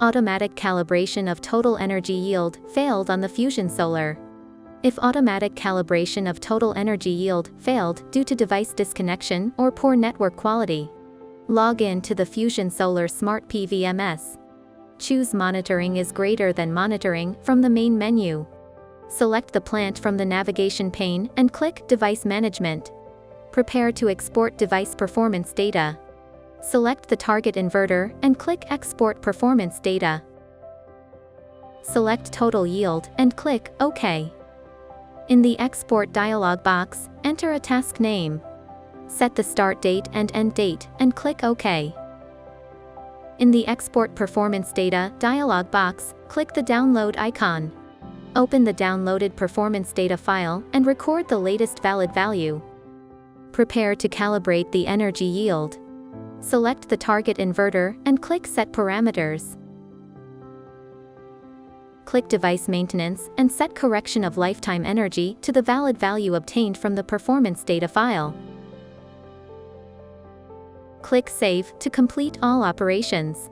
Automatic calibration of total energy yield failed on the FusionSolar. If automatic calibration of total energy yield failed due to device disconnection or poor network quality, log in to the FusionSolar Smart PVMS. Choose Monitoring is greater than monitoring from the main menu. Select the plant from the navigation pane and click Device Management. Prepare to export device performance data. Select the target inverter and click Export Performance Data. Select Total Yield and click OK. In the Export dialog box, enter a task name. Set the start date and end date and click OK. In the Export Performance Data dialog box, click the download icon. Open the downloaded performance data file and record the latest valid value. Prepare to calibrate the energy yield. Select the target inverter and click Set Parameters. Click Device Maintenance and set correction of lifetime energy to the valid value obtained from the performance data file. Click Save to complete all operations.